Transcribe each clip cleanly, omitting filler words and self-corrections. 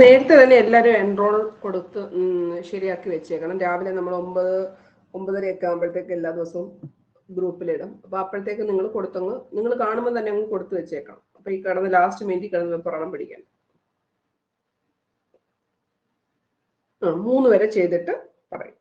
നേരത്തെ തന്നെ എല്ലാവരും എൻറോൾ കൊടുത്ത് ശരിയാക്കി വെച്ചേക്കണം. രാവിലെ നമ്മൾ 9:30 ആകുമ്പോഴത്തേക്ക് എല്ലാ ദിവസവും ഗ്രൂപ്പിലിടും. അപ്പൊ അപ്പോഴത്തേക്ക് നിങ്ങൾ കൊടുത്തങ്ങ് നിങ്ങൾ കാണുമ്പോൾ തന്നെ അങ്ങ് കൊടുത്തു വെച്ചേക്കണം. അപ്പൊ ഈ കിടന്ന് ലാസ്റ്റ് മിനിറ്റ് കിടന്ന് പുറണം പിടിക്കാൻ 3 വരെ ചെയ്തിട്ട് പറയും.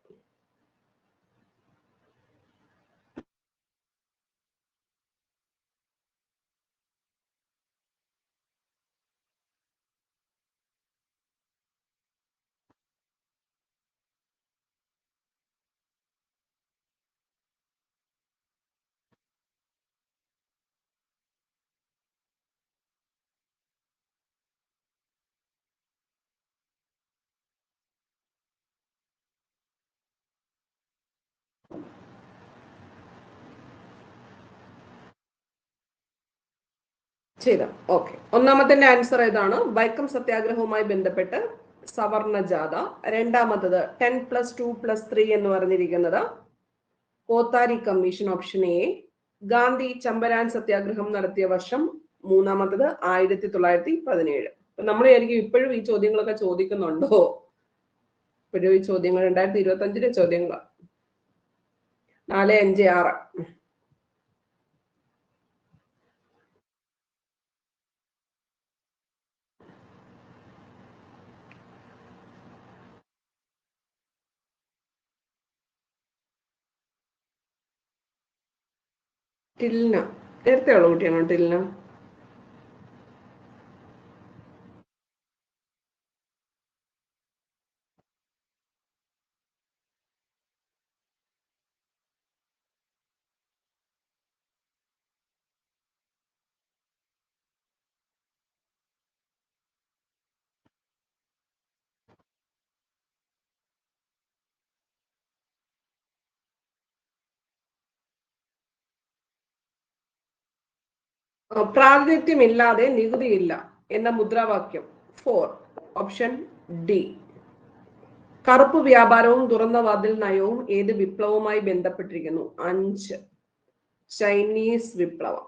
ചെയ്ത ഓക്കെ. ഒന്നാമത്തെ ആൻസർ ഏതാണ്? വൈക്കം സത്യാഗ്രഹവുമായി ബന്ധപ്പെട്ട് സവർണ ജാഥ. രണ്ടാമത്തത് 10+2+3 എന്ന് പറഞ്ഞിരിക്കുന്നത് Kothari commission, option A. Gandhi Champaran Satyagraha നടത്തിയ വർഷം. മൂന്നാമത്തത് 1917. നമ്മൾ വിചാരിക്കും ഇപ്പോഴും ഈ ചോദ്യങ്ങളൊക്കെ ചോദിക്കുന്നുണ്ടോ? ഇപ്പോഴും ഈ ചോദ്യങ്ങൾ 2025 ചോദ്യങ്ങളാണ്. 4, 5, 6. ടിൽന നേരത്തെ ഉള്ള കുട്ടിയാണോ ടിൽന? പ്രാതിനിധ്യമില്ലാതെ നികുതിയില്ല എന്ന മുദ്രാവാക്യം. 4, ഓപ്ഷൻ ഡി. കറുപ്പ് വ്യാപാരവും തുറന്ന വാതിൽ നയവും ഏത് വിപ്ലവവുമായി ബന്ധപ്പെട്ടിരിക്കുന്നു? 5, ചൈനീസ് വിപ്ലവം.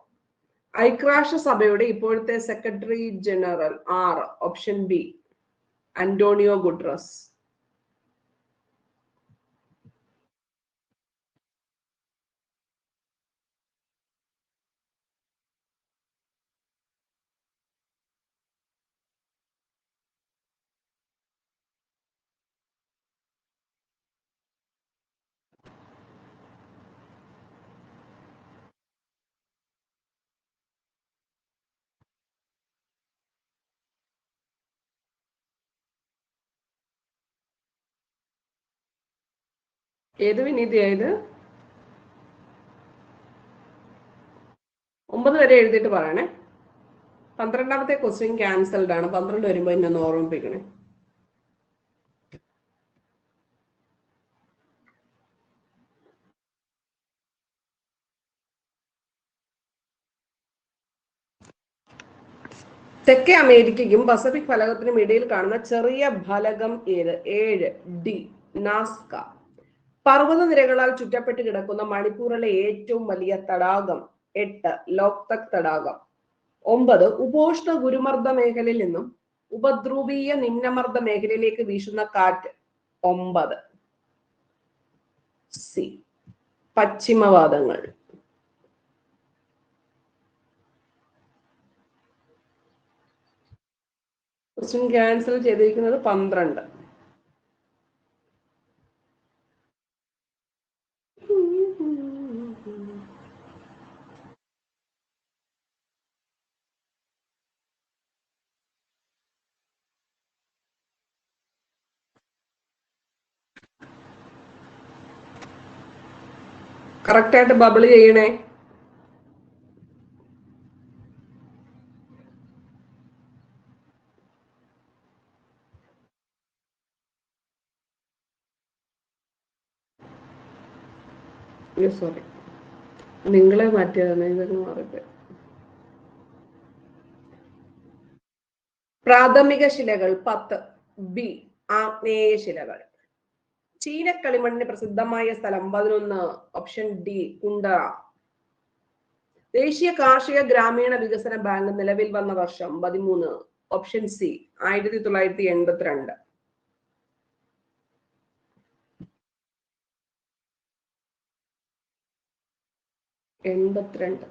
ഐക്യരാഷ്ട്ര സഭയുടെ ഇപ്പോഴത്തെ secretary general. 6, option B. Antonio Guterres. ഏത് വിനീതിയായത്? 9 വരെ എഴുതിയിട്ട് പറയണേ. 12ാമത്തെ ക്വസ്റ്റ്യൻ ക്യാൻസൽഡ് ആണ്. 12 വരുമ്പോ എന്നെ ഓർമ്മിപ്പിക്കണേ. തെക്കേ അമേരിക്കയ്ക്കും പസഫിക് ഫലകത്തിനും ഇടയിൽ കാണുന്ന ചെറിയ ഫലകം ഏത്? 7, ഡി. നാസ്ക. പർവ്വതനിരകളാൽ ചുറ്റപ്പെട്ട് കിടക്കുന്ന മണിപ്പൂരിലെ ഏറ്റവും വലിയ തടാകം. 8, ലോക്തക് തടാകം. 9, ഉപോഷ്ണ ഗുരുമർദ്ദ മേഖലയിൽ നിന്നും ഉപദ്രൂപീയ നിമ്നമർദ്ദ മേഖലയിലേക്ക് വീശുന്ന കാറ്റ്. 9, സി. പശ്ചിമവാദങ്ങൾ. ക്വസ്റ്റ്യൻ ക്യാൻസൽ ചെയ്തിരിക്കുന്നത് 12. കറക്റ്റായിട്ട് ബബിൾ ചെയ്യണേ. സോറി, നിങ്ങളെ മാറ്റിയതാണ്. ഇതൊക്കെ മാറിട്ട്. പ്രാഥമിക ശിലകൾ. 10, ബി. ആഗ്നേയ ശിലകൾ. ചീന കളിമണ്ണിന് പ്രസിദ്ധമായ സ്ഥലം. 11, ഓപ്ഷൻ ഡി. കുണ്ടറ. ദേശീയ കാർഷിക ഗ്രാമീണ വികസന ബാങ്ക് നിലവിൽ വന്ന വർഷം. 13, ഓപ്ഷൻ സി 1982. എൺപത്തിരണ്ട്.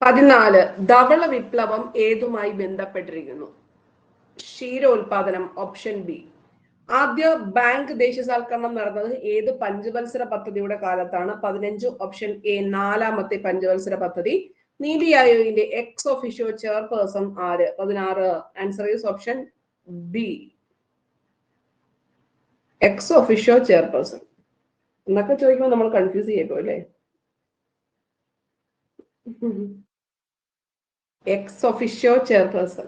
പതിനാല്, ധവള വിപ്ലവം ഏതുമായി ബന്ധപ്പെട്ടിരിക്കുന്നു? ക്ഷീരോത്പാദനം. Option B. ആദ്യ ബാങ്ക് ദേശസാൽക്കരണം നടന്നത് ഏത് പഞ്ചവത്സര പദ്ധതിയുടെ കാലത്താണ്? 15. ഓപ്ഷൻ എ, നാലാമത്തെ പഞ്ചവത്സര പദ്ധതി. നീതി ആയോഗിന്റെ എക്സ് ഒഫീഷ്യോ ചെയർപേഴ്സൺ ആര്? 16. Answer is option B, ex officio chairperson. എന്നൊക്കെ ചോദിക്കുമ്പോൾ നമ്മൾ കൺഫ്യൂസ് ചെയ്യപ്പോ അല്ലേ? Ex officio chairperson.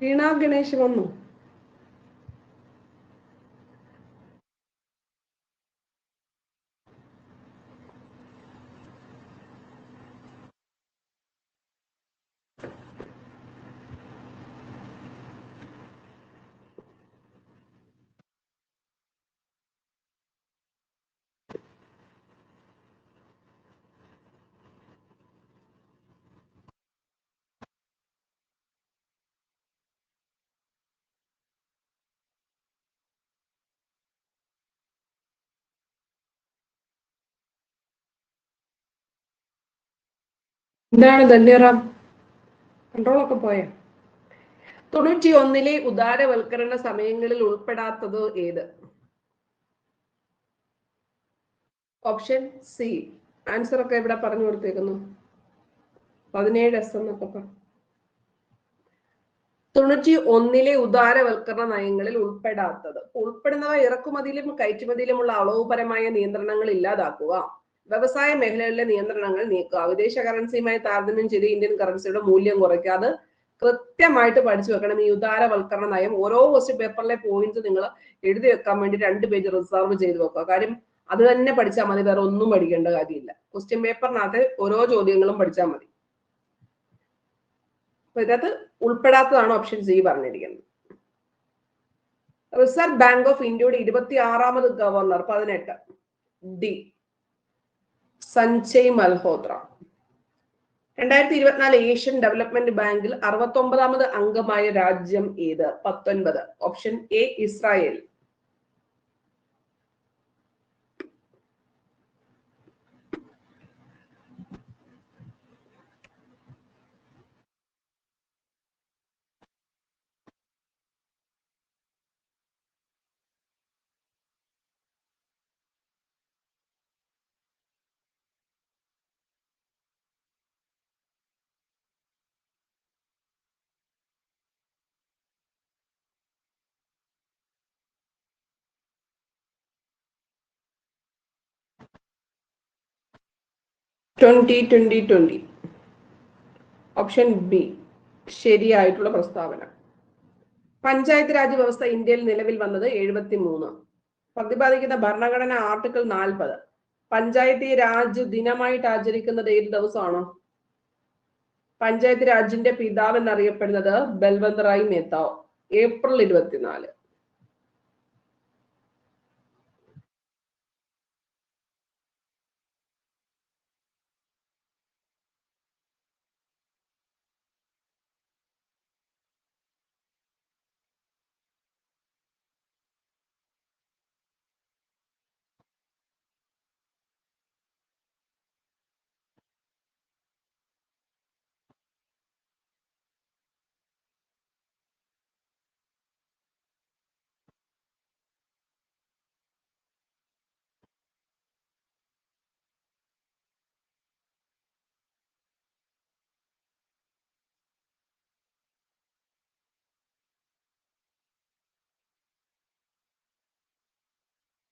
Veena Ganesh വന്നു. എന്താണ് ധന്യറാം, കൺട്രോളൊക്കെ പോയ? 91-ലെ ഉദാരവൽക്കരണ സമയങ്ങളിൽ ഉൾപ്പെടാത്തത് ഏത്? Option C. ആൻസർ ഒക്കെ ഇവിടെ പറഞ്ഞു കൊടുത്തേക്കുന്നു. 17S എന്നൊക്കെ പറഞ്ഞു. 91-ലെ ഉദാരവൽക്കരണ നയങ്ങളിൽ ഉൾപ്പെടാത്തത്. ഉൾപ്പെടുന്നവ ഇറക്കുമതിയിലും കയറ്റുമതിയിലുമുള്ള അളവുപരമായ നിയന്ത്രണങ്ങൾ ഇല്ലാതാക്കുക, വ്യവസായ മേഖലകളിലെ നിയന്ത്രണങ്ങൾ നീക്കുക, വിദേശ കറൻസിയുമായി താരതമ്യം ചെയ്ത് ഇന്ത്യൻ കറൻസിയുടെ മൂല്യം കുറയ്ക്കുക. അത് കൃത്യമായിട്ട് പഠിച്ചു വെക്കണം. ഈ ഉദാരവൽക്കരണ നയം ഓരോ ക്വസ്റ്റ്യൻ പേപ്പറിലെ പോയിന്റ്സ് നിങ്ങൾ എഴുതി വെക്കാൻ വേണ്ടി 2 പേജ് റിസർവ് ചെയ്ത് വെക്കുക. കാര്യം അത് തന്നെ പഠിച്ചാൽ മതി, വേറെ ഒന്നും പഠിക്കേണ്ട കാര്യമില്ല. ക്വസ്റ്റ്യൻ പേപ്പറിനകത്ത് ഓരോ ചോദ്യങ്ങളും പഠിച്ചാൽ മതി. അപ്പൊ ഇതിനകത്ത് ഉൾപ്പെടാത്തതാണ് ഓപ്ഷൻ സി പറഞ്ഞിരിക്കുന്നത്. റിസർവ് ബാങ്ക് ഓഫ് ഇന്ത്യയുടെ 26ാമത് governor? 18. D, Sanjay Malhotra. 2024 Asian Development ബാങ്കിൽ 69ാമത് അംഗമായ രാജ്യം ഏത്? 19. Option A, Israel. Twenty. Option B ശരിയായിട്ടുള്ള പ്രസ്താവന. പഞ്ചായത്ത് രാജ് വ്യവസ്ഥ ഇന്ത്യയിൽ നിലവിൽ വന്നത് 73. പ്രതിപാദിക്കുന്ന ഭരണഘടന ആർട്ടിക്കിൾ 40. പഞ്ചായത്തി രാജ് ദിനമായിട്ട് ആചരിക്കുന്നത് ഏത് ദിവസമാണോ? പഞ്ചായത്ത് രാജിന്റെ പിതാവ് എന്നറിയപ്പെടുന്നത് Balwant Rai Mehta. April 24.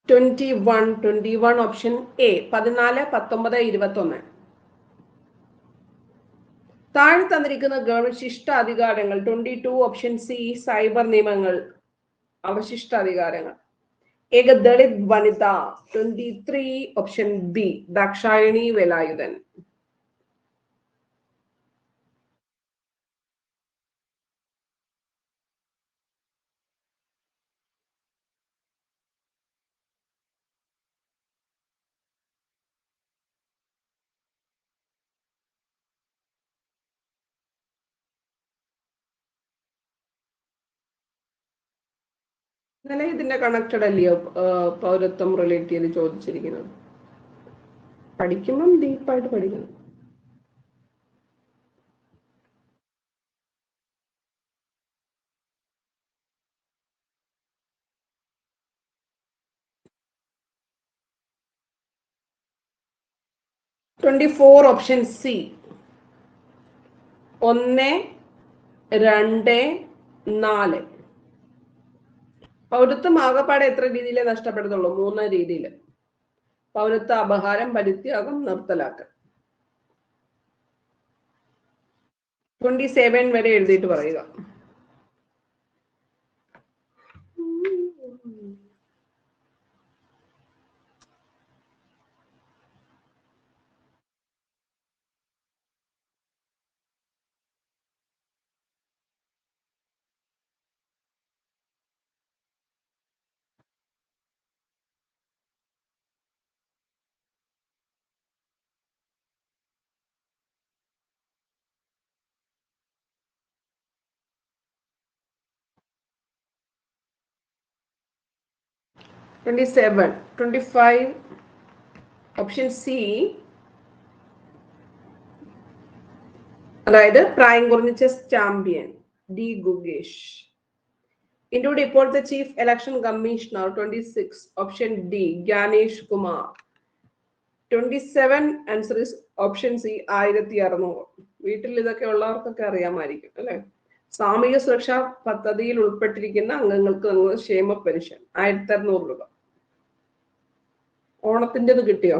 21 option A 14, 19, 21. താഴെ തന്നിരിക്കുന്ന ഗവൺമെന്റ് ശിഷ്ടാധികാരങ്ങൾ 22 ഓപ്ഷൻ സി സൈബർ നിയമങ്ങൾ അവശിഷ്ടാധികാരങ്ങൾ. ഏക ദളിത് വനിത 23 ഓപ്ഷൻ ബി ദാക്ഷായണി വേലായുധൻ. ഇന്നലെ ഇതിന്റെ കണക്റ്റഡ് അല്ലയോ പൗരത്വം റിലേറ്റ് ചെയ്ത് ചോദിച്ചിരിക്കുന്നത്? പഠിക്കുമ്പം ഡീപ്പായിട്ട് പഠിക്കണം. *24 ഓപ്ഷൻ സി 1, 2, 4. പൗരത്വം ആകപ്പാടെ എത്ര രീതിയിലേ നഷ്ടപ്പെടുന്നുള്ളൂ? 3 രീതിയിൽ. പൗരത്വ അപഹാരം, പരിത്യാഗം, നിർത്തലാക്കൽ. 27 വരെ എഴുതിയിട്ട് പറയുക. *27, 25 ഓപ്ഷൻ സി, അതായത് പ്രായം കുറഞ്ഞ ചെസ് ചാമ്പ്യൻ ഡി ഗുഗേഷ്. ഇന്ത്യയുടെ ഇപ്പോഴത്തെ chief election commissioner 26 option D Gyanesh Kumar. 27 answer is option C 1600. വീട്ടിൽ ഇതൊക്കെ ഉള്ളവർക്കൊക്കെ അറിയാമായിരിക്കും അല്ലെ. സാമൂഹിക സുരക്ഷാ പദ്ധതിയിൽ ഉൾപ്പെട്ടിരിക്കുന്ന അംഗങ്ങൾക്ക് ക്ഷേമ പെൻഷൻ 1600 രൂപ. ഓണത്തിൻ്റെത് കിട്ടിയോ?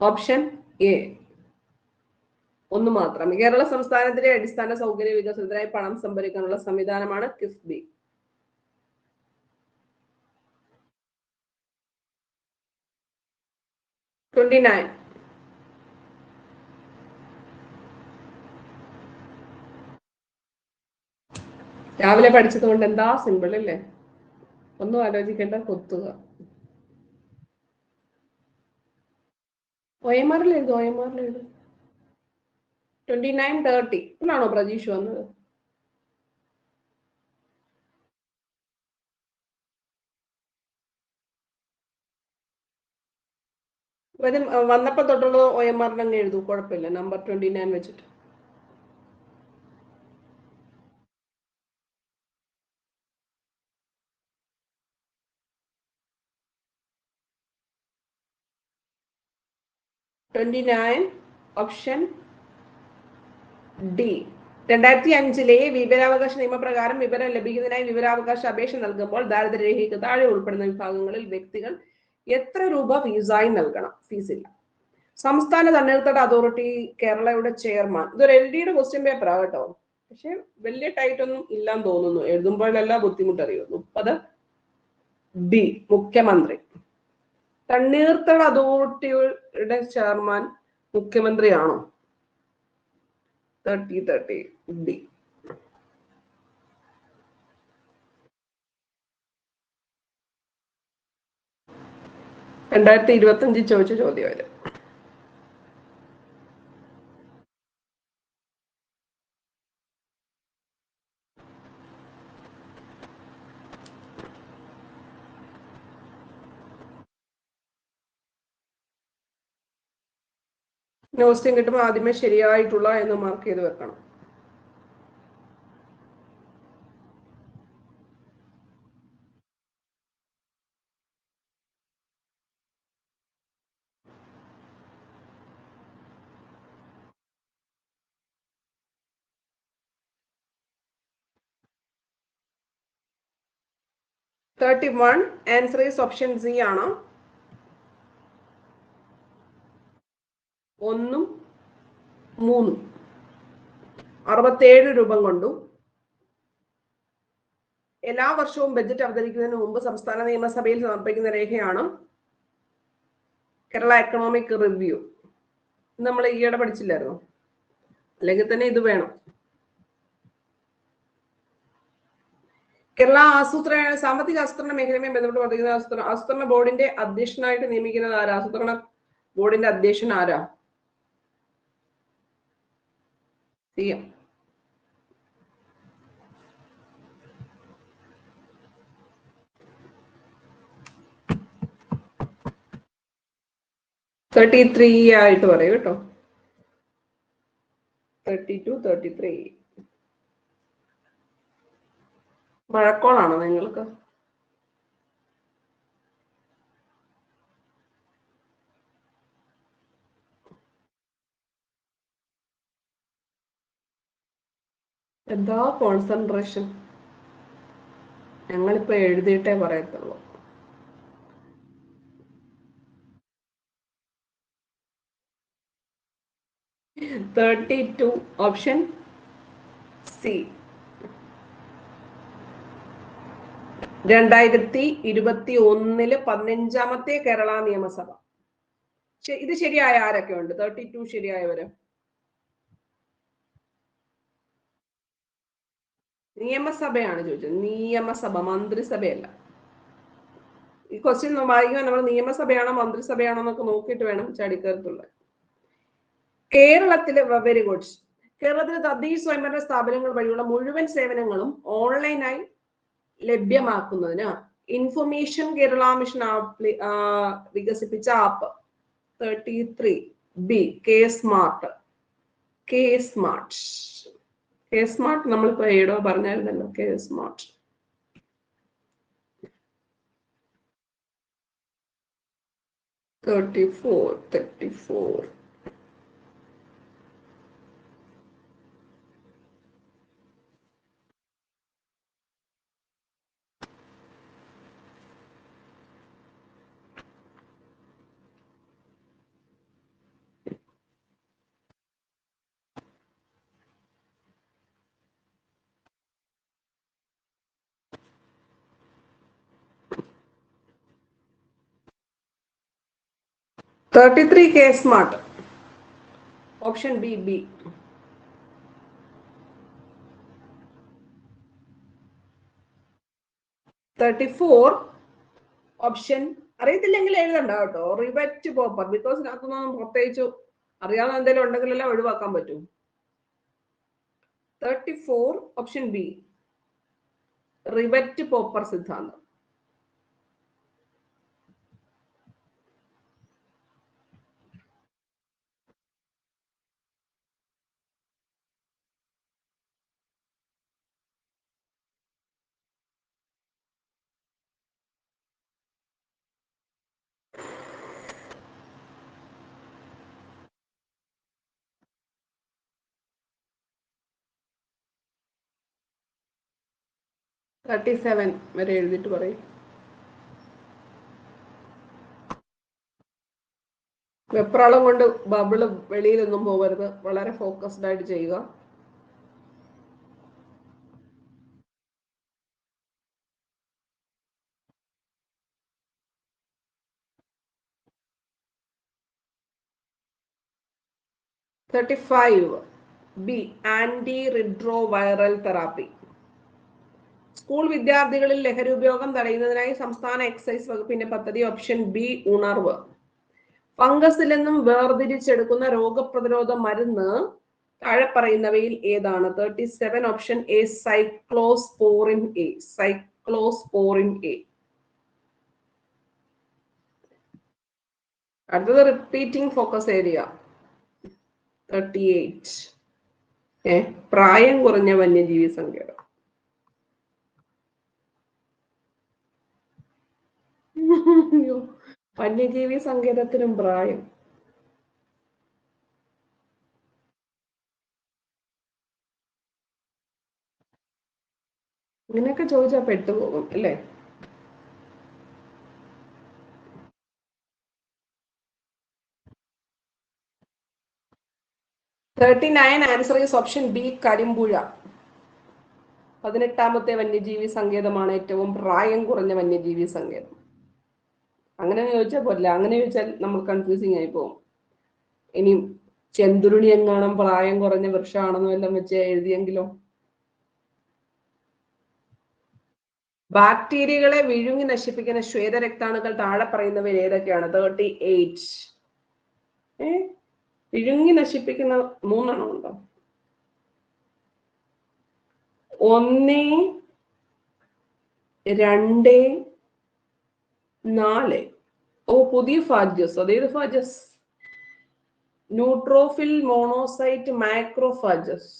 ഓപ്ഷൻ എ ഒന്ന് മാത്രം. കേരള സംസ്ഥാനത്തിലെ അടിസ്ഥാന സൗകര്യ വികസനത്തിനായി പണം സംഭരിക്കാനുള്ള സംവിധാനമാണ് കിഫ്ബി. രാവിലെ പഠിച്ചത് കൊണ്ട് എന്താ സിമ്പിൾ അല്ലേ? ഒന്നും ആലോചിക്കേണ്ട, കൊത്തുക. OMR എഴുതും. 29:30 ഇപ്പോഴാണോ പ്രതീക്ഷ വന്നത്? വന്നപ്പോ തൊട്ടുള്ള OMR തന്നെ എഴുതും, കുഴപ്പമില്ല. നമ്പർ 29 വെച്ചിട്ട്. Option D. 2005 വിവരാവകാശ നിയമപ്രകാരം വിവരം ലഭിക്കുന്നതിനായി വിവരാവകാശ അപേക്ഷ നൽകുമ്പോൾ ദാരിദ്ര്യരേഖയ്ക്ക് താഴെ ഉൾപ്പെടുന്ന വിഭാഗങ്ങളിൽ വ്യക്തികൾ എത്ര രൂപ ഫീസായി നൽകണം? ഫീസില്ല. സംസ്ഥാന തണ്ണീർത്തട അതോറിറ്റി കേരളയുടെ ചെയർമാൻ. ഇതൊരു LD-യുടെ ക്വസ്റ്റ്യൻ പേപ്പറാ കേട്ടോ. പക്ഷെ വലിയ ടൈറ്റ് ഒന്നും ഇല്ലാന്ന് തോന്നുന്നു. എഴുതുമ്പോഴെല്ലാം ബുദ്ധിമുട്ടറിയോ. 30 ബി മുഖ്യമന്ത്രി. തണ്ണീർത്തട അതോറിറ്റിയുടെ ചെയർമാൻ മുഖ്യമന്ത്രിയാണോ? 30 ബി. രണ്ടായിരത്തി 2025 ചോദിച്ച ചോദ്യം. ക്വസ്റ്റ്യൻ കിട്ടുമ്പോൾ ആദ്യമേ ശരിയായിട്ടുള്ള എന്ന് മാർക്ക് ചെയ്ത് വെക്കണം. ആൻസർ ഈസ് ഓപ്ഷൻ സി ആണ്. 1 3 67 രൂപം കൊണ്ടും എല്ലാ വർഷവും ബജറ്റ് അവതരിക്കുന്നതിന് മുമ്പ് സംസ്ഥാന നിയമസഭയിൽ സമർപ്പിക്കുന്ന രേഖയാണ് കേരള എക്കണോമിക് റിവ്യൂ. നമ്മൾ ഈയിടെ പഠിച്ചില്ലായിരുന്നു, അല്ലെങ്കിൽ തന്നെ ഇത് വേണം. കേരള സാമ്പത്തിക ആസൂത്രണ മേഖലയുമായി ബന്ധപ്പെട്ട് വർദ്ധിക്കുന്ന ആസൂത്രണ ബോർഡിന്റെ അധ്യക്ഷനായിട്ട് നിയമിക്കുന്നത് ആരാ? ആസൂത്രണ ബോർഡിന്റെ അധ്യക്ഷൻ ആരാ? CM. ആയിട്ട് പറയൂ കേട്ടോ. 32, 33. മഴക്കോളാണോ നിങ്ങൾക്ക്? എന്താ കോൺസെൻട്രേഷൻ? ഞങ്ങളിപ്പോ എഴുതിയിട്ടേ പറയത്തുള്ളൂ. Option C. 2021 15ാമത്തെ കേരള നിയമസഭ. ഇത് ശരിയായ ആരൊക്കെ ഉണ്ട്? 32 ശരിയായവര്? നിയമസഭയാണ് ചോദിച്ചത്. നിയമസഭ, മന്ത്രിസഭയല്ല. ഈ ക്വസ്റ്റ്യൻ വായിക്കുമ്പോൾ നമ്മൾ നിയമസഭയാണോ മന്ത്രിസഭയാണോ എന്നൊക്കെ നോക്കിയിട്ട് വേണം ചാടിക്കയറത്തുള്ള. കേരളത്തിലെ വെരി ഗുഡ്. കേരളത്തിലെ തദ്ദേശ സ്വയംഭരണ സ്ഥാപനങ്ങൾ വഴിയുള്ള മുഴുവൻ സേവനങ്ങളും ഓൺലൈനായി ലഭ്യമാക്കുന്നതിന് ഇൻഫർമേഷൻ കേരള മിഷൻ വികസിപ്പിച്ച ആപ്പ് 33B കെ സ്മാർട്ട്. നമ്മളിപ്പോ ഏടോ പറഞ്ഞായിരുന്നല്ലോ. K Smart. $34. K Smart. Option B. 34 option അറിയത്തില്ലെങ്കിൽ എഴുതണ്ട കേട്ടോ. റിവറ്റ് പോപ്പർ. ബിക്കോസ് ഇതിനകത്തൊന്നും പ്രത്യേകിച്ച് അറിയാവുന്ന എന്തെങ്കിലും ഉണ്ടെങ്കിലെല്ലാം ഒഴിവാക്കാൻ പറ്റും. 34 ഓപ്ഷൻ ബി റിവറ്റ് പോപ്പർ സിദ്ധാന്തം. വരെ എഴുതിയിട്ട് പറയും. വെപ്രാളം കൊണ്ട് ബബിള് വെളിയിലൊന്നും പോകരുത്. വളരെ ഫോക്കസ്ഡ് ആയിട്ട് ചെയ്യുക. B anti retroviral therapy. School വിദ്യാർത്ഥികളിൽ ലഹരി ഉപയോഗം തടയുന്നതിനായി സംസ്ഥാന എക്സൈസ് വകുപ്പിന്റെ പദ്ധതി. ഓപ്ഷൻ ബി ഉണർവ്. ഫംഗസിൽ നിന്നും വേർതിരിച്ചെടുക്കുന്ന രോഗപ്രതിരോധ മരുന്ന് താഴെ പറയുന്നവയിൽ ഏതാണ്? 37 ഓപ്ഷൻ എ സൈക്ലോസ്പോറിൻ എ. അടുത്തത് റിപ്പീറ്റിംഗ് ഫോക്കസ് ഏരിയ. 38. പ്രായം കുറഞ്ഞ വന്യജീവി സങ്കേതം. വന്യജീവി സങ്കേതത്തിനും പ്രായം. ഇങ്ങനെയൊക്കെ ചോദിച്ചാൽ പെട്ടുപോകും അല്ലേ? Answer is option B, Karimpuzha. 18ാമത്തെ വന്യജീവി സങ്കേതമാണ് ഏറ്റവും പ്രായം കുറഞ്ഞ വന്യജീവി സങ്കേതം. അങ്ങനെ ചോദിച്ചാൽ പോരില്ല. അങ്ങനെ ചോദിച്ചാൽ നമ്മൾ കൺഫ്യൂസിങ് ആയി പോകും. ഇനി ചെന്തുരുണി എങ്ങാനും പ്രായം കുറഞ്ഞ വൃക്ഷമാണെന്നും എല്ലാം വെച്ച് എഴുതിയെങ്കിലോ. ബാക്ടീരിയകളെ വിഴുങ്ങി നശിപ്പിക്കുന്ന ശ്വേതരക്താണുക്കൾ താഴെ പറയുന്നവയിൽ ഏതൊക്കെയാണ്? 38. വിഴുങ്ങി നശിപ്പിക്കുന്ന 3 ഉണ്ടോ? 1, 2, 4. പുതിയ ഫാജസ്. അതേത് ഫാജസ്? Neutrophil, monocyte, macrophages.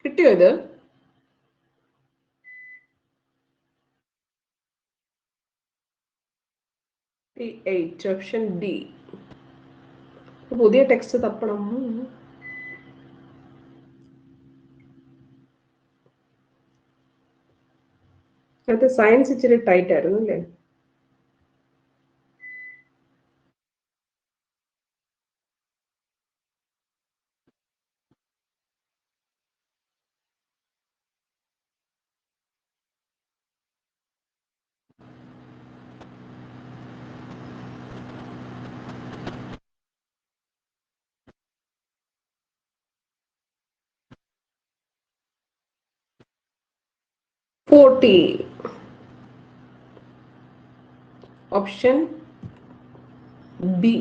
കിട്ടിയോ ഇത്? Option D. പുതിയ ടെക്സ്റ്റ് തപ്പണം. അത് സയൻസ് ഇച്ചിരി ടൈറ്റ് ആയിരുന്നു അല്ലേ? Option B.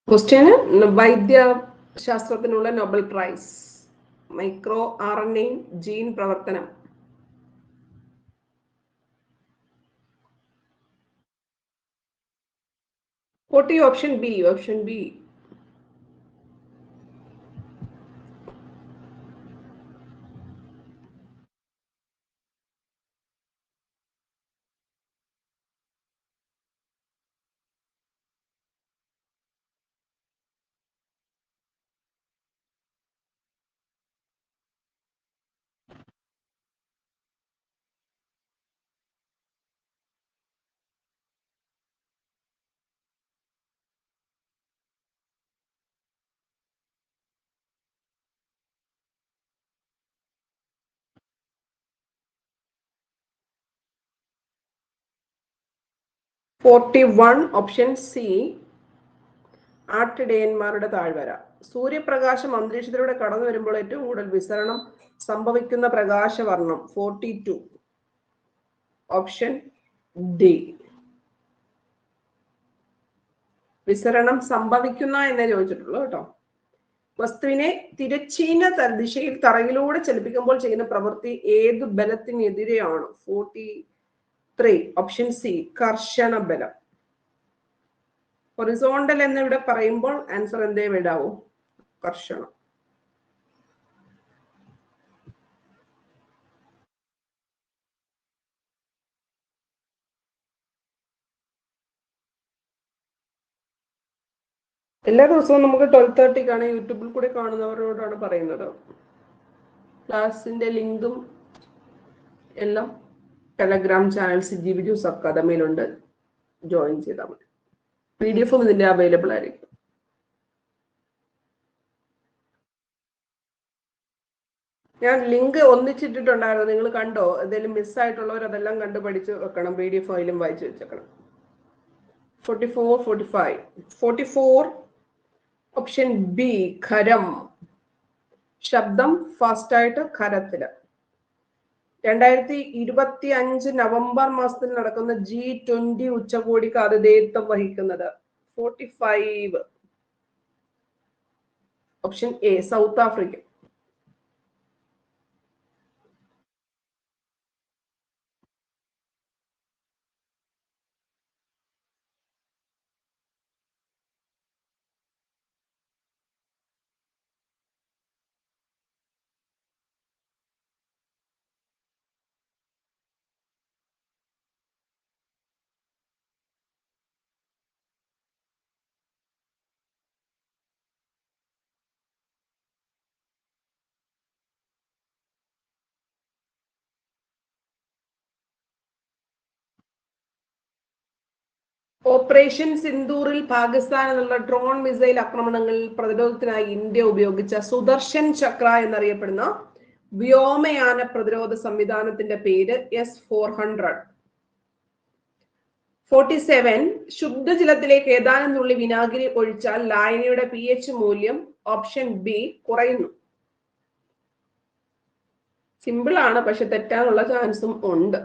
ക്വസ്റ്റ്യന് വൈദ്യശാസ്ത്രത്തിനുള്ള Nobel prize. Micro RNA gene പ്രവർത്തനം. Option B. Option B. Option C, ആട്ടിടയന്മാരുടെ താഴ്വര. സൂര്യപ്രകാശം അന്തരീക്ഷത്തിലൂടെ കടന്നു വരുമ്പോൾ ഏറ്റവും കൂടുതൽ വിസരണം സംഭവിക്കുന്ന പ്രകാശവർണം. 42. Option D. വിസരണം സംഭവിക്കുന്ന എന്നേ ചോദിച്ചിട്ടുള്ളൂ കേട്ടോ. വസ്തുവിനെ തിരശ്ചീന ദിശയിൽ തറയിലൂടെ ചലിപ്പിക്കുമ്പോൾ ചെയ്യുന്ന പ്രവൃത്തി ഏത് ബലത്തിനെതിരെയാണ്? 43. ഓപ്ഷൻ സി, കർഷണ ബലം. ഹൊറിസോണ്ടൽ എന്ന് ഇവിടെ പറയുമ്പോൾ ആൻസർ എന്തേ വിടാവൂ? കർഷണം. എല്ലാ ദിവസവും നമുക്ക് 12:30 യൂട്യൂബിൽ കൂടെ കാണുന്നവരോടാണ് പറയുന്നത്. ക്ലാസിന്റെ ലിങ്കും എല്ലാം ടെലഗ്രാം ചാനൽ സിജി ജ്യൂസ് അക്കാദമിയിലുണ്ട്. ജോയിൻ ചെയ്താൽ മതി. PDF ഇതിന്റെ അവൈലബിൾ ആയിരിക്കും. ഞാൻ ലിങ്ക് ഒന്നിച്ചിട്ടിട്ടുണ്ടായിരുന്നു, നിങ്ങൾ കണ്ടോ? എന്തെങ്കിലും മിസ്സായിട്ടുള്ളവർ അതെല്ലാം കണ്ടു പഠിച്ച് വെക്കണം. PDF ഫയലും വായിച്ചു വെച്ചേക്കണം. 44, 45. 44. ഓപ്ഷൻ ബി, ഖരം. ശബ്ദം ഫാസ്റ്റായിട്ട് ഖരത്തില്. 2025 നവംബർ മാസത്തിൽ നടക്കുന്ന G20 ഉച്ചകോടിക്ക് ആതിഥേയത്വം വഹിക്കുന്നത്. 45. Option A, South Africa. Operation സിന്ദൂറിൽ പാകിസ്ഥാൻ എന്നുള്ള ഡ്രോൺ മിസൈൽ ആക്രമണങ്ങളിൽ പ്രതിരോധത്തിനായി ഇന്ത്യ ഉപയോഗിച്ച സുദർശൻ ചക്ര എന്നറിയപ്പെടുന്ന വ്യോമയാന പ്രതിരോധ സംവിധാനത്തിന്റെ പേര് S-400. 47. ശുദ്ധജലത്തിലേക്ക് ഏതാനും തുള്ളി വിനാഗിരി ഒഴിച്ചാൽ ലായനിയുടെ pH മൂല്യം ഓപ്ഷൻ ബി കുറയുന്നു. സിമ്പിൾ ആണ്, പക്ഷെ തെറ്റാനുള്ള ചാൻസും ഉണ്ട്.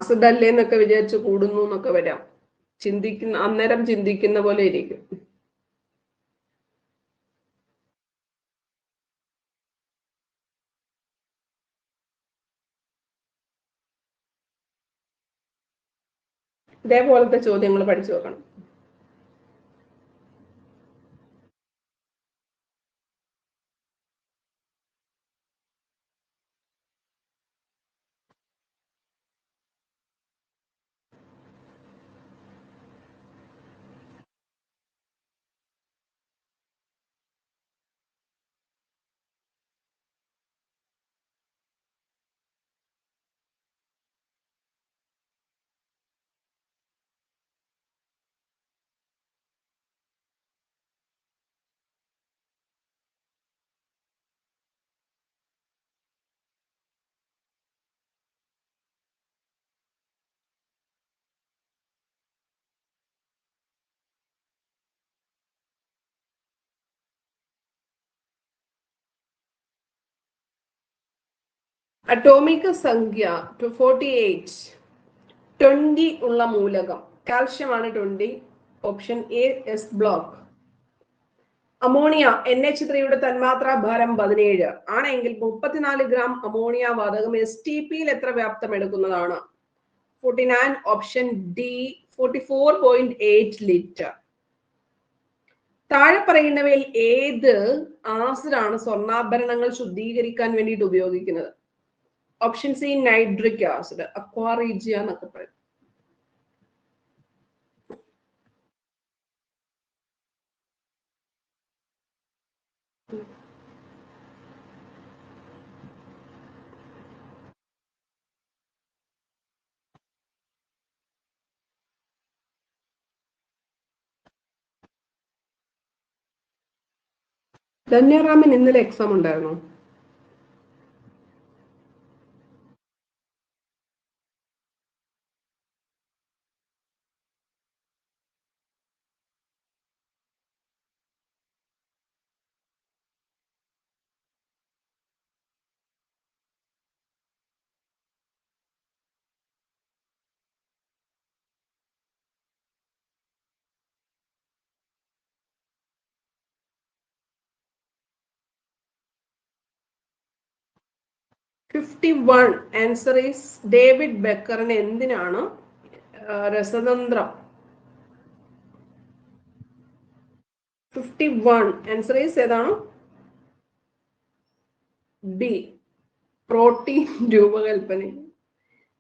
ആസിഡല്ലേ എന്നൊക്കെ വിചാരിച്ച് കൂടുന്നു എന്നൊക്കെ വരാം. അന്നേരം ചിന്തിക്കുന്ന പോലെ ഇരിക്കും. ഇതേപോലത്തെ ചോദ്യങ്ങൾ പഠിച്ചു വെക്കണം. അറ്റോമിക സംഖ്യ 248. 20 ഉള്ള മൂലകം കാൽഷ്യമാണ് 20. Option A S block. Ammonia NH3 തന്മാത്രാ ഭാരം 17 ആണെങ്കിൽ 34 ഗ്രാം അമോണിയ വാതകം STP എത്ര വ്യാപ്തം എടുക്കുന്നതാണ്? 49. Option D 44.8 litre. താഴെ പറയുന്നവയിൽ ഏത് ആസിഡാണ് സ്വർണ്ണാഭരണങ്ങൾ ശുദ്ധീകരിക്കാൻ വേണ്ടിയിട്ട് ഉപയോഗിക്കുന്നത്? Option C nitric acid, aqua regia എന്നൊക്കെ പറയും. ധന്യറാമൻ ഇന്നലെ എക്സാം ഉണ്ടായിരുന്നോ? ആൻസർ ഈസ് ഡേവിഡ് ബെക്കറിന് എന്തിനാണ് രസതന്ത്രം? 51 ആൻസർ ഈസ് ഏതാണ്? ബി പ്രോട്ടീൻ രൂപകൽപ്പന,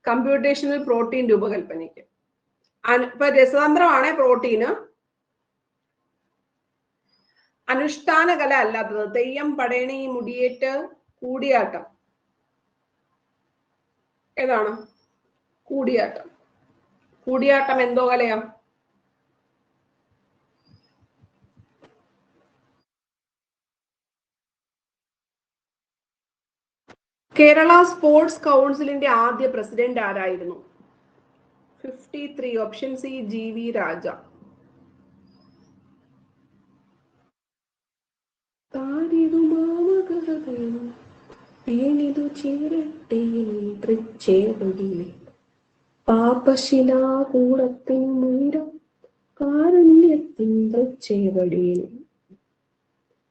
കമ്പ്യൂട്ടേഷണൽ പ്രോട്ടീൻ രൂപകൽപ്പനയ്ക്ക്. ഇപ്പൊ രസതന്ത്രമാണ് പ്രോട്ടീന്. അനുഷ്ഠാന കല അല്ലാത്തത് തെയ്യം, പടയണി, മുടിയേറ്റ്, കൂടിയാട്ടം. ഏതാണ്? കൂടിയാട്ടം. കൂടിയാട്ടം എന്തോ കലയാ? കേരള സ്പോർട്സ് കൗൺസിലിന്റെ ആദ്യ പ്രസിഡന്റ് ആരായിരുന്നു? 53. ഓപ്ഷൻ സി GV രാജ. പാപശിലാകൂടത്തിൻ മുയിരം കാരുണ്യത്തിൻ തൃച്ചേവടിയിൽ.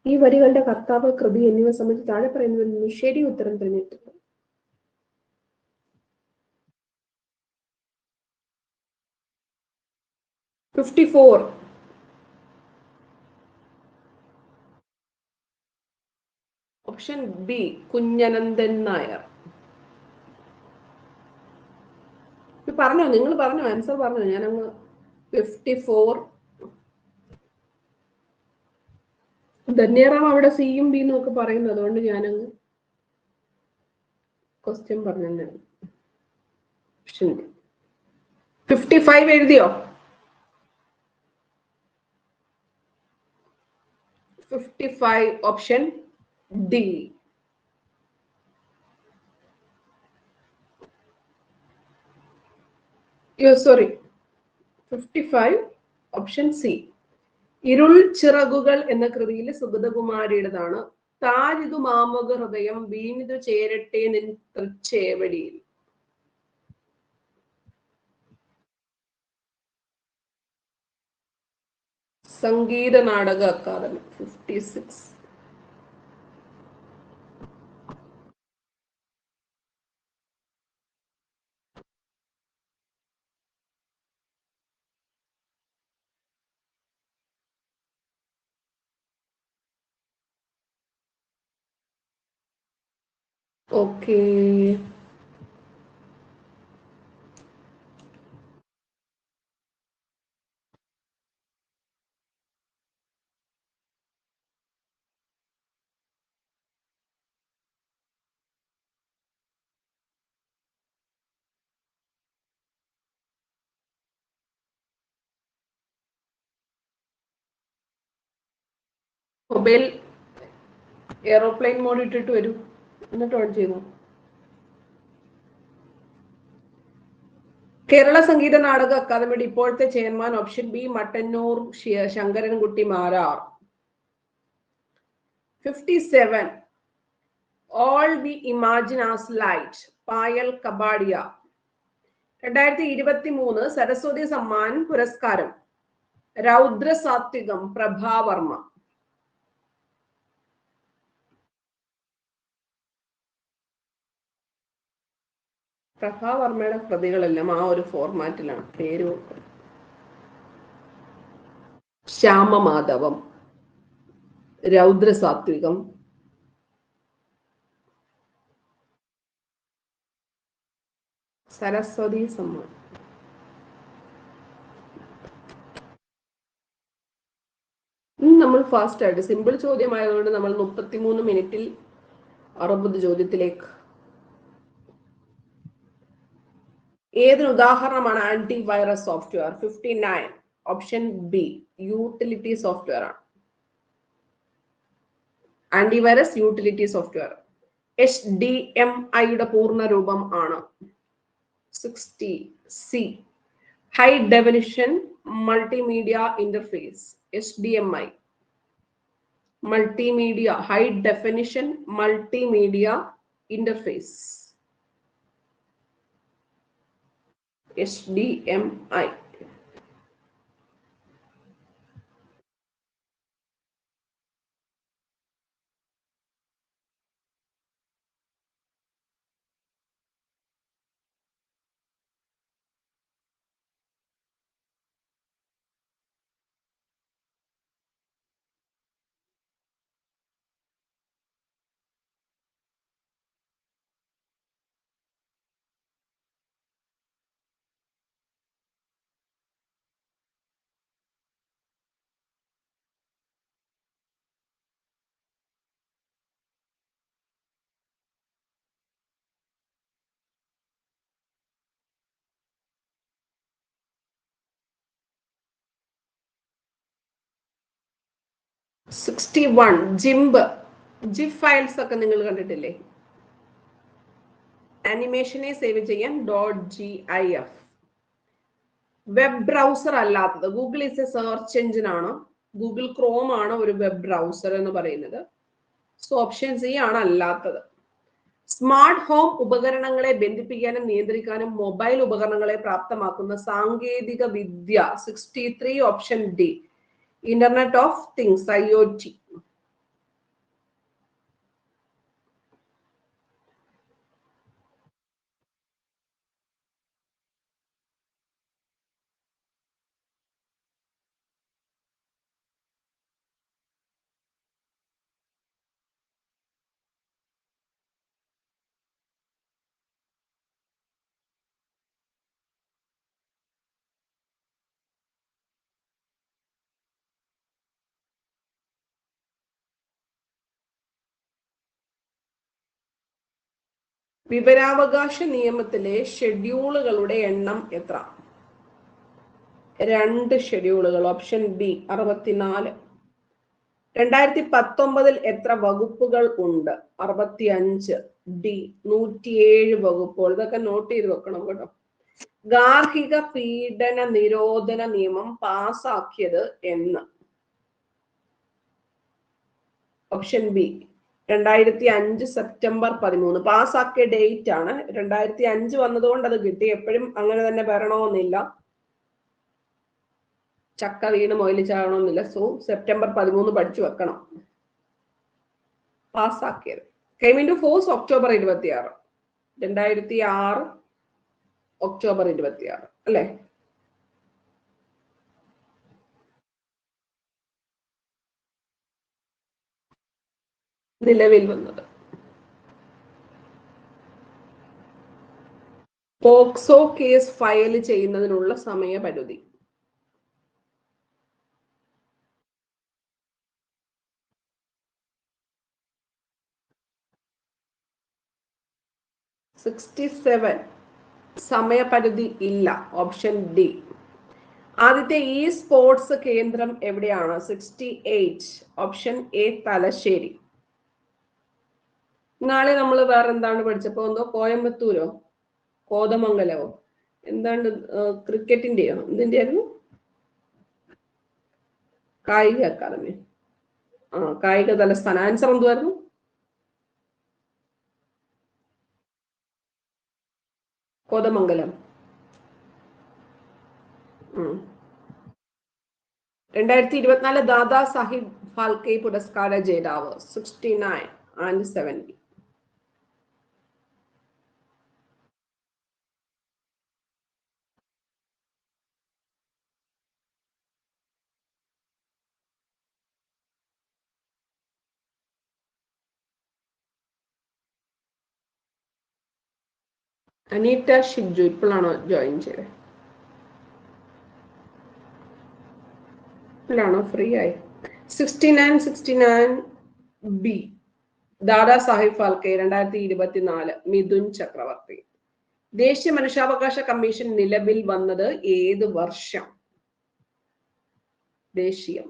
ഈ വരികളുടെ കർത്താവ്, കൃതി എന്നിവ സംബന്ധിച്ച് താഴെ പറയുന്നതിൽ നിന്ന് ശരി ഉത്തരം തിരഞ്ഞെടുത്തു. Option B Kunhanandan Nair. പറഞ്ഞോ, നിങ്ങൾ പറഞ്ഞോ, ആൻസർ പറഞ്ഞോ. ഞാനങ്ങ് 54. ധന്യറാം അവിടെ സിയും ബിന്നും ഒക്കെ പറയുന്നു, അതുകൊണ്ട് ഞാനങ്ങ് ക്വസ്റ്റ്യൻ പറഞ്ഞു. ഓപ്ഷൻ 55 എഴുതിയോ? 55 option D. Sorry, 55 option C. ഇരുൾ ചിറകുകൾ എന്ന കൃതിയിൽ സുഗതകുമാരിയുടേതാണ്. താരിതു മാമക ഹൃദയം വീണിതു ചേരട്ടെ നിൻ തൃച്ചേവടിയിൽ. Sangeetha Nataka Akademi 56. Okay, mobile aeroplane mode ഇട്ടിട്ട് വരൂ, എന്നിട്ട് ഓൺ ചെയ്യുന്നു. കേരള സംഗീത നാടക അക്കാദമിയുടെ ഇപ്പോഴത്തെ chairman option B Mattannur Sankarankutty Marar. 57 all we imagine as light Payal Kapadia. 2023 Saraswati Samman പുരസ്കാരം രൗദ്ര സാത്വികം പ്രഭാവർമ്മ. പ്രഭാവർമ്മയുടെ കൃതികളെല്ലാം ആ ഒരു ഫോർമാറ്റിലാണ് പേര്. ശ്യാമമാധവം, രൗദ്ര സാത്വികം, സരസ്വതി സമ്മാൻ. നമ്മൾ ഫാസ്റ്റ് ആയിട്ട്, സിമ്പിൾ ചോദ്യമായതുകൊണ്ട് നമ്മൾ 33 മിനിറ്റിൽ 60 ചോദ്യത്തിലേക്ക്. ഏതൊരു ഉദാഹരണമാണ് antivirus software? 59 option B utility software ആണ്. Antivirus utility software. HDMI പൂർണ്ണ രൂപം ആണ്. 60 C high definition multimedia interface. HDMI multimedia, high definition multimedia interface. HDMI. ജിംബ്, ജിഫ് ഫയൽസ് ഒക്കെ നിങ്ങൾ കണ്ടിട്ടില്ലേ? ആനിമേഷനെ സേവ് ചെയ്യാൻ .gif. വെബ് ബ്രൗസർ അല്ലാത്തത്, Google is a search engine ആണ്. ഗൂഗിൾ ക്രോം ആണ് ഒരു വെബ് ബ്രൗസർ എന്ന് പറയുന്നത്. സോ ഓപ്ഷൻ സി ആണ് അല്ലാത്തത്. സ്മാർട്ട് ഹോം ഉപകരണങ്ങളെ ബന്ധിപ്പിക്കാനും നിയന്ത്രിക്കാനും മൊബൈൽ ഉപകരണങ്ങളെ പ്രാപ്തമാക്കുന്ന സാങ്കേതിക വിദ്യ. 63 option D internet of things, IoT. വിവരാവകാശ നിയമത്തിലെ ഷെഡ്യൂളുകളുടെ എണ്ണം എത്ര? 2 ഷെഡ്യൂളുകൾ. Option B 64. 2019 എത്ര വകുപ്പുകൾ ഉണ്ട്? 65. ഡി 107 വകുപ്പുകൾ. ഇതൊക്കെ നോട്ട് ചെയ്ത് വെക്കണം കേട്ടോ. ഗാർഹിക പീഡന നിരോധന നിയമം പാസാക്കിയത് എന്ന്? Option B 2005 September 13. പാസ്സാക്കിയ ഡേറ്റ് ആണ്. 2005 വന്നതുകൊണ്ട് അത് കിട്ടി. എപ്പോഴും അങ്ങനെ തന്നെ വരണമെന്നില്ല. ചക്ക വീണ് മൊയില് ചാകണമെന്നില്ല. സോ സെപ്റ്റംബർ 13 പഠിച്ചു വെക്കണം. പാസ്സാക്കിയത്. Came into force October 26. 2006 October 26 അല്ലെ? നിലവിൽ വന്നത്. പോക്സോ കേസ് ഫയൽ ചെയ്യുന്നതിനുള്ള സമയപരിധി? 67. സമയപരിധി ഇല്ല. Option D. ആദ്യത്തെ ഇ സ്പോർട്സ് കേന്ദ്രം എവിടെയാണ്? 68. Option A Thalassery. നാളെ നമ്മൾ വേറെ എന്താണ് പഠിച്ചപ്പോ? എന്തോ കോയമ്പത്തൂരോ കോതമംഗലമോ എന്താണ്? ക്രിക്കറ്റിന്റെയോ എന്തിന്റെ ആയിരുന്നു? കായിക അക്കാദമി. കായിക തലസ്ഥാനം. ആൻസർ എന്തുവായിരുന്നു? കോതമംഗലം. 2024 ദാദാ സാഹിബ് ഫാൽക്കെ പുരസ്കാര ജേതാവ്? 69 and 70. അനീറ്റ ഷിബ്ജു ഇപ്പോഴാണോ ജോയിൻ ചെയ്തത്? ഇപ്പോഴാണോ ഫ്രീ ആയി? 69 ബി ദാദാ സാഹിബ് ഫാൽക്കെ. 2024 മിഥുൻ ചക്രവർത്തി. ദേശീയ മനുഷ്യാവകാശ കമ്മീഷൻ നിലവിൽ വന്നത് ഏത് വർഷം? ദേശീയം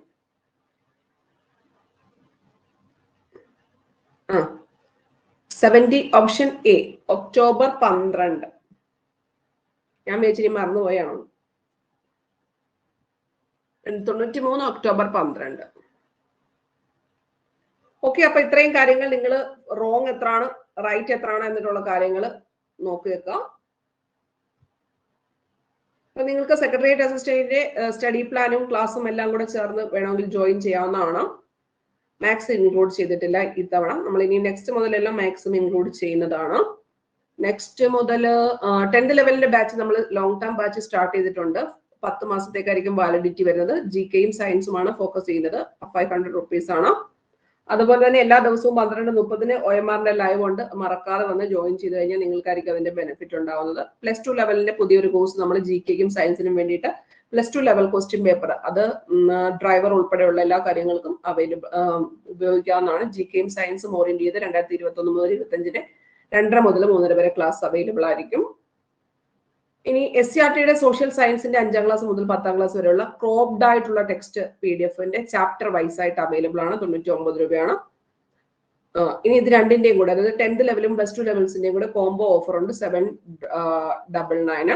70. Option A October 12. ഞാൻ വിചാരിച്ചിരി മറന്നുപോയാണോ? 93 ഒക്ടോബർ 12. ഓക്കെ. അപ്പൊ ഇത്രയും കാര്യങ്ങൾ നിങ്ങൾ റോങ് എത്രയാണ് റൈറ്റ് എത്രയാണ് എന്നിട്ടുള്ള കാര്യങ്ങൾ നോക്കി വെക്കുക. അപ്പൊ നിങ്ങൾക്ക് സെക്രട്ടേറിയറ്റ് അസിസ്റ്റന്റിന്റെ സ്റ്റഡി പ്ലാനും ക്ലാസ്സും എല്ലാം കൂടെ ചേർന്ന് വേണമെങ്കിൽ ജോയിൻ ചെയ്യാവുന്നതാണ്. മാത്സ് ഇൻക്ലൂഡ് ചെയ്തിട്ടില്ല ഇത്തവണ. നമ്മൾ ഇനി നെക്സ്റ്റ് മുതലെല്ലാം മാത്സും ഇൻക്ലൂഡ് ചെയ്യുന്നതാണ്. നെക്സ്റ്റ് മുതൽ 10th ലെവലിന്റെ ബാച്ച് നമ്മൾ ലോങ് ടേം ബാച്ച് സ്റ്റാർട്ട് ചെയ്തിട്ടുണ്ട്. 10 മാസത്തേക്കായിരിക്കും വാലിഡിറ്റി വരുന്നത്. GKയും സയൻസുമാണ് ഫോക്കസ് ചെയ്യുന്നത്. 500 rupees ആണ്. അതുപോലെ തന്നെ എല്ലാ ദിവസവും 12:30 OMRന്റെ ലൈവ് ഉണ്ട്. മറക്കാതെ വന്ന് ജോയിൻ ചെയ്ത് കഴിഞ്ഞാൽ നിങ്ങൾക്കായിരിക്കും അതിന്റെ ബെനിഫിറ്റ് ഉണ്ടാവുന്നത്. +2 ലെവലിന്റെ പുതിയൊരു കോഴ്സ് നമ്മൾ GKയും സയൻസിനും വേണ്ടിയിട്ട് +2 ലെവൽ ക്വസ്റ്റ്യൻ പേപ്പർ, അത് ഡ്രൈവർ ഉൾപ്പെടെയുള്ള എല്ലാ കാര്യങ്ങൾക്കും ഉപയോഗിക്കാവുന്നതാണ്. GKയും സയൻസും ഓറിയന്റ് ചെയ്ത് 2021 മുതൽ 25 2:30 മുതൽ 3:30 വരെ ക്ലാസ് അവൈലബിൾ ആയിരിക്കും. ഇനി SCRTയുടെ സോഷ്യൽ സയൻസിന്റെ 5ാം ക്ലാസ് മുതൽ 10ാം ക്ലാസ് വരെയുള്ള ക്രോപ്ഡ് ആയിട്ടുള്ള ടെക്സ്റ്റ് PDFന്റെ ചാപ്റ്റർ വൈസ് ആയിട്ട് അവൈലബിൾ ആണ്. 99 രൂപയാണ്. ഇനി ഇത് രണ്ടിന്റെയും കൂടെ, അതായത് 10th ലെവലും +2 ലെവൽസിന്റെയും കൂടെ കോംബോ ഓഫർ ഉണ്ട്. 799.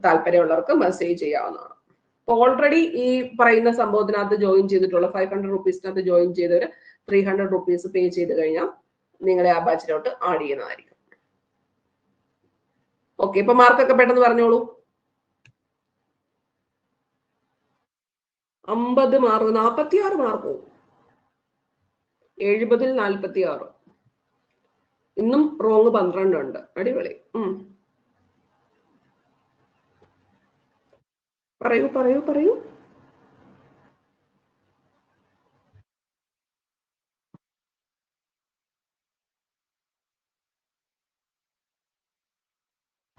താല്പര്യമുള്ളവർക്ക് മെസ്സേജ് ചെയ്യാവുന്നതാണ്. അപ്പൊ ഓൾറെഡി ഈ പറയുന്ന സംഭവത്തിനകത്ത് ജോയിൻ ചെയ്തിട്ടുള്ള 500 rupeesനകത്ത് ജോയിൻ ചെയ്തവർ 300 rupees പേ ചെയ്ത് കഴിഞ്ഞാൽ നിങ്ങളെ ആ ബാച്ചിലോട്ട് ആഡ് ചെയ്യുന്നതായിരിക്കും. ഓക്കെ. ഇപ്പൊ മാർക്കൊക്കെ പെട്ടെന്ന് പറഞ്ഞോളൂ. 50 മാർക്ക്, 46 മാർക്ക്, 70ൽ 46. ഇന്നും റോങ് 12 ഉണ്ട്. അടിപൊളി. പറയൂ പറയൂ പറയൂ.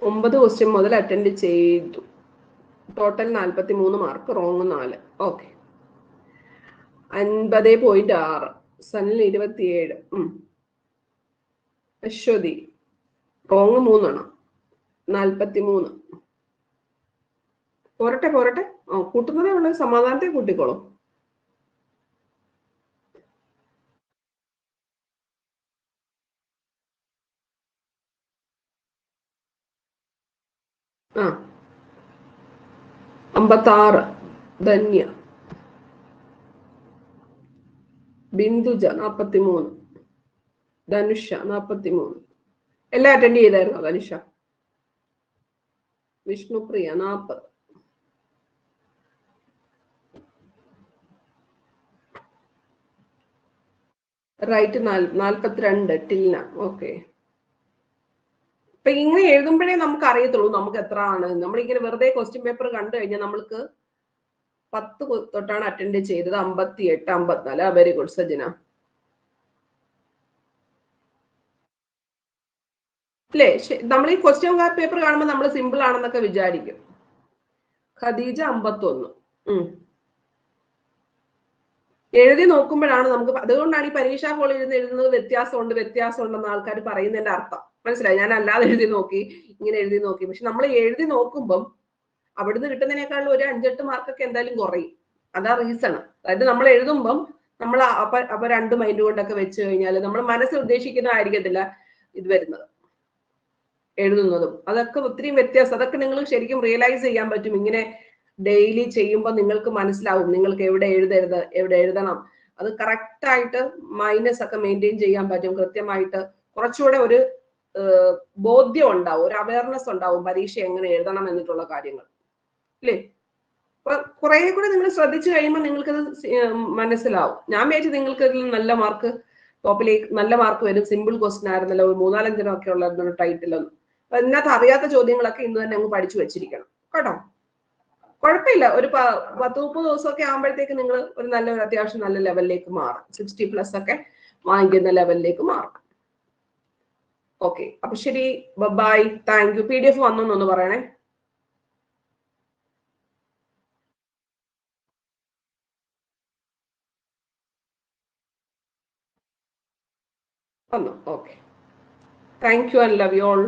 ഒമ്പത് ക്വസ്റ്റ്യൻ മുതൽ അറ്റൻഡ് ചെയ്തു. Total 43 mark. Wrong 4. Okay. 50.6. Sanil 27. Aswathy wrong 3 43. പോരട്ടെ. കൂട്ടുന്നതേ ഉള്ളൂ, സമാധാനത്തെ കൂട്ടിക്കോളൂ. ആ 56 ധന്യ. ബിന്ദുജ 43, ധനുഷ 43. എല്ലാം അറ്റൻഡ് ചെയ്തായിരുന്നോ ധനുഷ? വിഷ്ണുപ്രിയ 40. റൈറ്റ് 42 ടിൽന. ഓക്കെ. അപ്പൊ ഇങ്ങനെ എഴുതുമ്പോഴേ നമുക്ക് അറിയത്തുള്ളൂ നമുക്ക് എത്ര ആണ്. നമ്മളിങ്ങനെ വെറുതെ ക്വസ്റ്റ്യൻ പേപ്പർ കണ്ടു കഴിഞ്ഞാൽ നമ്മൾക്ക് 10 തൊട്ടാണ് അറ്റൻഡ് ചെയ്തത്, 58, 54. Very good Sajina. അല്ലേ? നമ്മൾ ഈ ക്വസ്റ്റ്യൻ പേപ്പർ കാണുമ്പോൾ നമ്മൾ സിമ്പിൾ ആണെന്നൊക്കെ വിചാരിക്കും. ഖദീജ 51. എഴുതി നോക്കുമ്പോഴാണ് നമുക്ക്, അതുകൊണ്ടാണ് ഈ പരീക്ഷാ ഹാളിൽ ഇരുന്ന് എഴുതുന്നത് വ്യത്യാസമുണ്ടെന്ന് ആൾക്കാർ പറയുന്നതിന്റെ അർത്ഥം. മനസ്സിലായി? ഞാൻ അല്ലാതെ എഴുതി നോക്കി, ഇങ്ങനെ എഴുതി നോക്കി. പക്ഷെ നമ്മൾ എഴുതി നോക്കുമ്പം അവിടുന്ന് കിട്ടുന്നതിനേക്കാളും ഒരു 5-8 മാർക്കൊക്കെ എന്തായാലും കുറയും. അതാ റീസൺ. അതായത് നമ്മൾ എഴുതുമ്പം നമ്മൾ അപ്പൊ 2 മൈൻഡ് കൊണ്ടൊക്കെ വെച്ച് കഴിഞ്ഞാൽ നമ്മൾ മനസ്സിൽ ഉദ്ദേശിക്കുന്നതായിരിക്കത്തില്ല ഇത് വരുന്നത്, എഴുതുന്നതും. അതൊക്കെ ഒത്തിരി വ്യത്യാസം. അതൊക്കെ നിങ്ങൾ ശരിക്കും റിയലൈസ് ചെയ്യാൻ പറ്റും. ഇങ്ങനെ ഡെയിലി ചെയ്യുമ്പോൾ നിങ്ങൾക്ക് മനസ്സിലാവും നിങ്ങൾക്ക് എവിടെ എഴുതരുത്, എവിടെ എഴുതണം. അത് കറക്റ്റ് ആയിട്ട് മൈനസ് ഒക്കെ മെയിൻറ്റെയിൻ ചെയ്യാൻ പറ്റും. കൃത്യമായിട്ട് കുറച്ചുകൂടെ ഒരു ബോധ്യം ഉണ്ടാവും, ഒരു അവയർനെസ് ഉണ്ടാവും പരീക്ഷ എങ്ങനെ എഴുതണം എന്നിട്ടുള്ള കാര്യങ്ങൾ. അല്ലേ? അപ്പൊ കുറെ കൂടെ നിങ്ങൾ ശ്രദ്ധിച്ചു കഴിയുമ്പോൾ നിങ്ങൾക്കത് മനസ്സിലാവും. ഞാൻ വിചാരിച്ചു നിങ്ങൾക്ക് നല്ല മാർക്ക്, ടോപ്പിലേക്ക് നല്ല മാർക്ക് വരും, സിമ്പിൾ ക്വസ്റ്റ്യൻ ആയിരുന്നല്ലോ, 3-4 ഒക്കെ ഉള്ള ടൈറ്റിലൊന്നും. അപ്പൊ ഇതിനകത്ത് അറിയാത്ത ചോദ്യങ്ങളൊക്കെ ഇന്ന് തന്നെ അങ്ങ് പഠിച്ചു വെച്ചിരിക്കണം കേട്ടോ. കുഴപ്പമില്ല. ഒരു 10-30 ദിവസമൊക്കെ ആകുമ്പോഴത്തേക്ക് നിങ്ങൾ ഒരു നല്ലൊരു അത്യാവശ്യം നല്ല ലെവലിലേക്ക് മാറും. 60+ ഒക്കെ വാങ്ങിക്കുന്ന ലെവലിലേക്ക് മാറും. ഓക്കെ, അപ്പൊ ശരി, ബൈ, താങ്ക് യു. PDF വന്നോന്നൊന്ന് പറയണേ. വന്നു. Okay, thank you and love you all.